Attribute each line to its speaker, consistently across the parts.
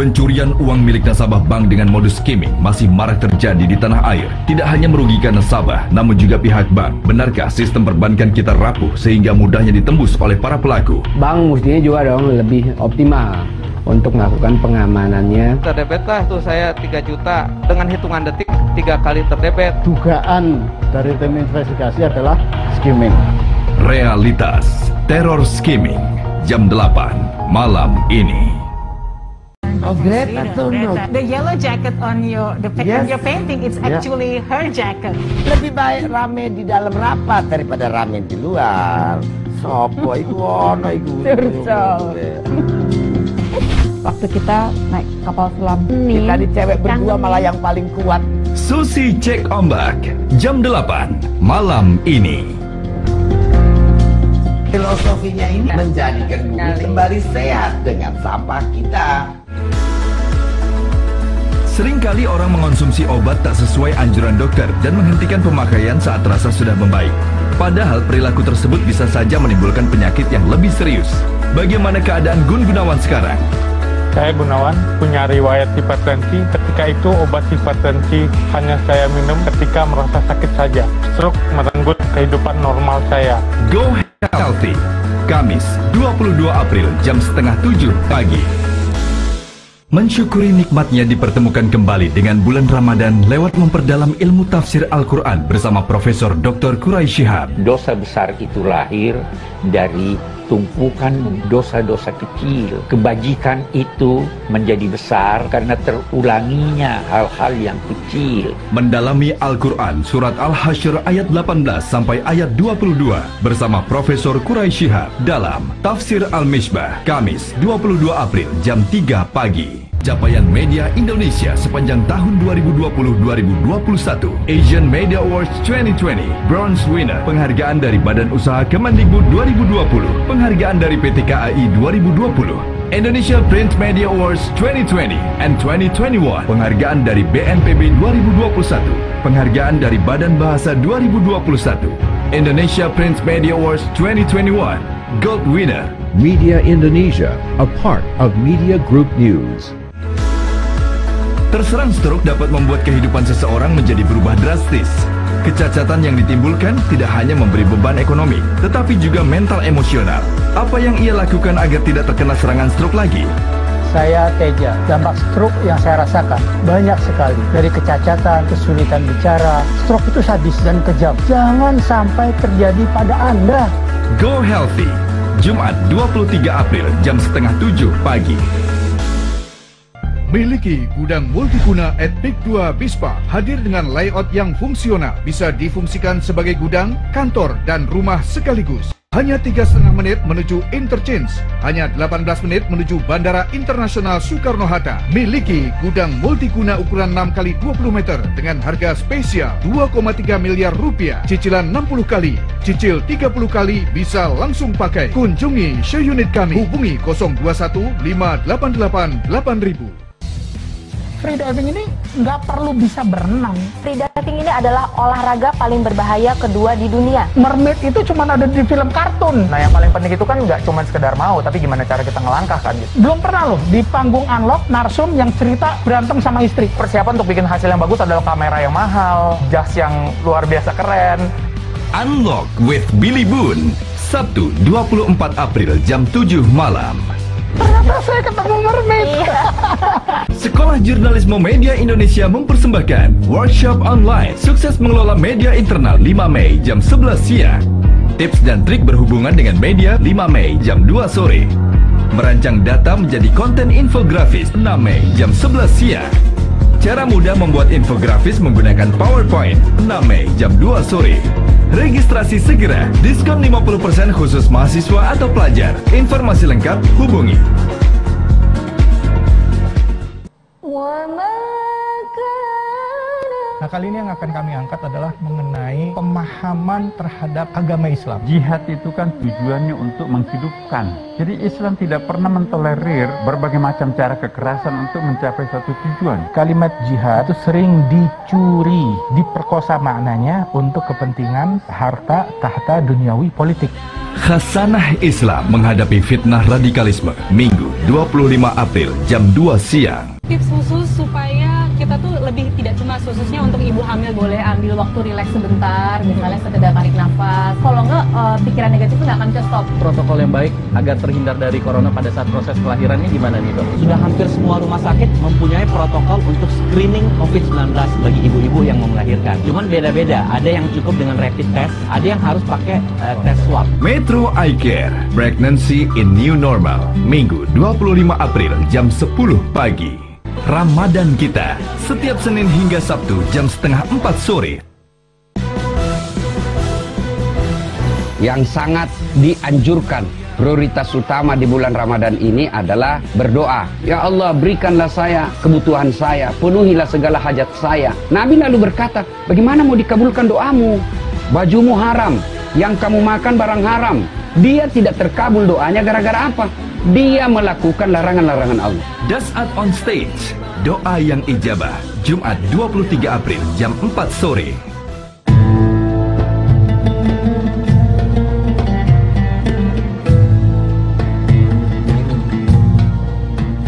Speaker 1: Pencurian uang milik nasabah bank dengan modus skimming masih marak terjadi di tanah air. Tidak hanya merugikan nasabah, namun juga pihak bank. Benarkah sistem perbankan kita rapuh sehingga mudahnya ditembus oleh para pelaku?
Speaker 2: Bank mestinya juga dong lebih optimal untuk melakukan pengamanannya.
Speaker 3: Terdebet lah tuh saya 3 juta, dengan hitungan detik 3 kali terdebet.
Speaker 4: Dugaan dari tim investigasi adalah skimming.
Speaker 1: Realitas teror skimming jam 8 malam ini.
Speaker 5: Oh, Greta Thunberg.
Speaker 6: The yellow jacket on your on your painting, it's actually her jacket.
Speaker 5: Lebih baik rame di dalam rapat daripada rame di luar. Sopo iku ono iku.
Speaker 7: Waktu kita naik kapal selam,
Speaker 5: kita di cewek berdua malah yang paling kuat.
Speaker 1: Susi cek ombak jam 8 malam ini.
Speaker 5: Filosofinya ini menjadikan bumi kembali sehat dengan sampah kita.
Speaker 1: Seringkali orang mengonsumsi obat tak sesuai anjuran dokter dan menghentikan pemakaian saat rasa sudah membaik. Padahal perilaku tersebut bisa saja menimbulkan penyakit yang lebih serius. Bagaimana keadaan Gun Gunawan sekarang?
Speaker 8: Saya Gunawan punya riwayat hipertensi. Ketika itu obat hipertensi hanya saya minum ketika merasa sakit saja. Stroke merenggut kehidupan normal saya.
Speaker 1: Go Healthy, Kamis 22 April jam setengah 7 pagi. Mensyukuri nikmatnya dipertemukan kembali dengan bulan Ramadan lewat memperdalam ilmu tafsir Al-Quran bersama Profesor Dr. Quraish Shihab.
Speaker 9: Dosa besar itu lahir dari tumpukan dosa-dosa kecil. Kebajikan itu menjadi besar karena terulanginya hal-hal yang kecil.
Speaker 1: Mendalami Al-Quran surat Al-Hasyr ayat 18 sampai ayat 22 bersama Profesor Quraish Shihab dalam Tafsir Al-Misbah, Kamis 22 April jam 3 pagi. Capaian media Indonesia sepanjang tahun 2020-2021. Asian Media Awards 2020 Bronze Winner. Penghargaan dari Badan Usaha Kemendikbud 2020. Penghargaan dari PT KAI 2020. Indonesia Print Media Awards 2020 and 2021. Penghargaan dari BNPB 2021. Penghargaan dari Badan Bahasa 2021. Indonesia Print Media Awards 2021 Gold Winner.
Speaker 10: Media Indonesia, a part of Media Group News.
Speaker 1: Terserang stroke dapat membuat kehidupan seseorang menjadi berubah drastis. Kecacatan yang ditimbulkan tidak hanya memberi beban ekonomi, tetapi juga mental emosional. Apa yang ia lakukan agar tidak terkena serangan stroke lagi?
Speaker 11: Saya Teja. Dampak stroke yang saya rasakan banyak sekali. Dari kecacatan, kesulitan bicara. Stroke itu sadis dan kejam. Jangan sampai terjadi pada Anda.
Speaker 1: Go Healthy, Jumat 23 April jam setengah 7 pagi.
Speaker 12: Miliki gudang multiguna at Pik 2 Bispa hadir dengan layout yang fungsional, bisa difungsikan sebagai gudang, kantor, dan rumah sekaligus. Hanya 3,5 menit menuju interchange, hanya 18 menit menuju Bandara Internasional Soekarno-Hatta. Miliki gudang multiguna ukuran 6x20 meter dengan harga spesial 2,3 miliar rupiah, cicilan 60 kali, cicil 30 kali, bisa langsung pakai. Kunjungi unit kami, hubungi 021 588 8000.
Speaker 11: Free diving ini nggak perlu bisa berenang.
Speaker 7: free diving ini adalah olahraga paling berbahaya kedua di dunia.
Speaker 11: Mermaid itu cuma ada di film kartun.
Speaker 13: Nah yang paling penting itu kan nggak cuma sekedar mau, tapi gimana cara kita ngelangkah kan gitu.
Speaker 11: Belum pernah loh di panggung Unlock narsum yang cerita berantem sama istri.
Speaker 13: Persiapan untuk bikin hasil yang bagus adalah kamera yang mahal, jas yang luar biasa keren.
Speaker 1: Unlock with Billy Boon, Sabtu 24 April jam 7 malam.
Speaker 11: Ternyata saya ketemu mermaid.
Speaker 1: Sekolah Jurnalisme Media Indonesia mempersembahkan workshop online sukses mengelola media internal 5 Mei jam 11 siang. Tips dan trik berhubungan dengan media 5 Mei jam 2 sore. Merancang data menjadi konten infografis 6 Mei jam 11 siang. Cara mudah membuat infografis menggunakan PowerPoint 6 Mei jam 2 sore. Registrasi segera, diskon 50% khusus mahasiswa atau pelajar. Informasi lengkap hubungi.
Speaker 11: kali ini yang akan kami angkat adalah mengenai pemahaman terhadap agama Islam.
Speaker 14: Jihad itu kan tujuannya untuk menghidupkan. Jadi Islam tidak pernah mentolerir berbagai macam cara kekerasan untuk mencapai satu tujuan.
Speaker 11: Kalimat jihad itu sering dicuri, diperkosa maknanya untuk kepentingan harta, tahta, duniawi, politik.
Speaker 1: Khasanah Islam menghadapi fitnah radikalisme, Minggu 25 April jam 2 siang.
Speaker 15: Tips khusus supaya kita tuh lebih tidak cuma khususnya untuk ibu hamil boleh ambil waktu rileks sebentar, misalnya sekedar tarik nafas. Kalau enggak, pikiran negatif itu nggak akan bisa stop.
Speaker 16: Protokol yang baik agar terhindar dari corona pada saat proses kelahirannya gimana nih dok? Sudah hampir semua rumah sakit mempunyai protokol untuk screening COVID-19 bagi ibu-ibu yang mau melahirkan. Cuman beda-beda, ada yang cukup dengan rapid test, ada yang harus pakai tes swab.
Speaker 1: Metro Eye Care, Pregnancy in New Normal, Minggu 25 April jam 10 pagi. Ramadan kita, setiap Senin hingga Sabtu jam 3:30 sore.
Speaker 2: Yang sangat dianjurkan, prioritas utama di bulan Ramadan ini adalah berdoa. Ya Allah, berikanlah saya kebutuhan saya, penuhilah segala hajat saya. Nabi lalu berkata, bagaimana mau dikabulkan doamu? Bajumu haram, yang kamu makan barang haram. Dia tidak terkabul doanya gara-gara apa? Dia melakukan larangan-larangan Allah.
Speaker 1: Dasat on Stage, doa yang ijabah, Jumat 23 April jam 4 sore.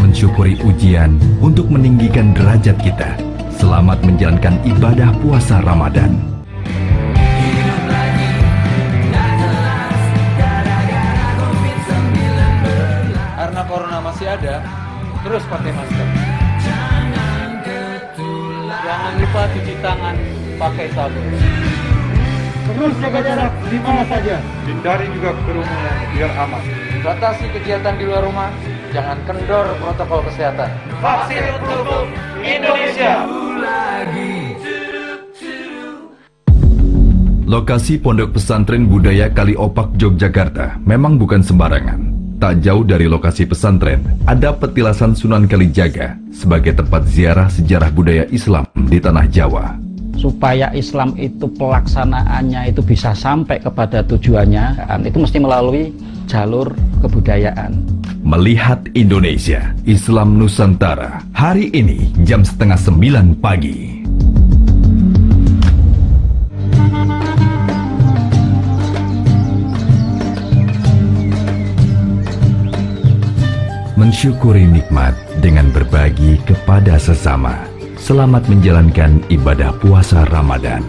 Speaker 1: Mensyukuri ujian untuk meninggikan derajat kita. Selamat menjalankan ibadah puasa Ramadan.
Speaker 3: Karena corona masih ada, terus pakai masker. Jangan lupa cuci tangan, pakai sabun.
Speaker 4: Terus jaga jarak di mana saja.
Speaker 8: Hindari juga kerumunan biar aman.
Speaker 3: Batasi kegiatan di luar rumah, jangan kendor protokol kesehatan.
Speaker 8: Vaksin untuk Indonesia.
Speaker 1: Lokasi Pondok Pesantren Budaya Kaliopak, Yogyakarta memang bukan sembarangan. Tak jauh dari lokasi pesantren, ada petilasan Sunan Kalijaga sebagai tempat ziarah sejarah budaya Islam di tanah Jawa.
Speaker 16: Supaya Islam itu pelaksanaannya itu bisa sampai kepada tujuannya, itu mesti melalui jalur kebudayaan.
Speaker 1: Melihat Indonesia, Islam Nusantara, hari ini jam 8:30 pagi. Mensyukuri nikmat dengan berbagi kepada sesama. Selamat menjalankan ibadah puasa Ramadan.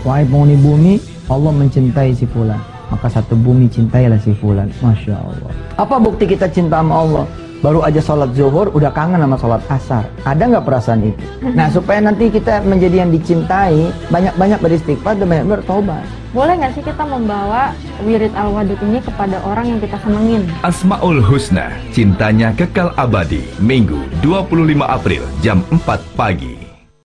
Speaker 11: Wahai penghuni bumi, Allah mencintai si fulan, maka satu bumi cintailah si fulan. Masya Allah. Apa bukti kita cinta sama Allah? Baru aja sholat zuhur udah kangen sama sholat asar. Ada nggak perasaan itu? Nah, supaya nanti kita menjadi yang dicintai, banyak-banyak beristighfar dan banyak bertobat.
Speaker 7: Boleh nggak sih kita membawa wirid al-wadud ini kepada orang yang kita senengin?
Speaker 1: Asmaul Husna, cintanya kekal abadi, Minggu 25 April jam 4 pagi.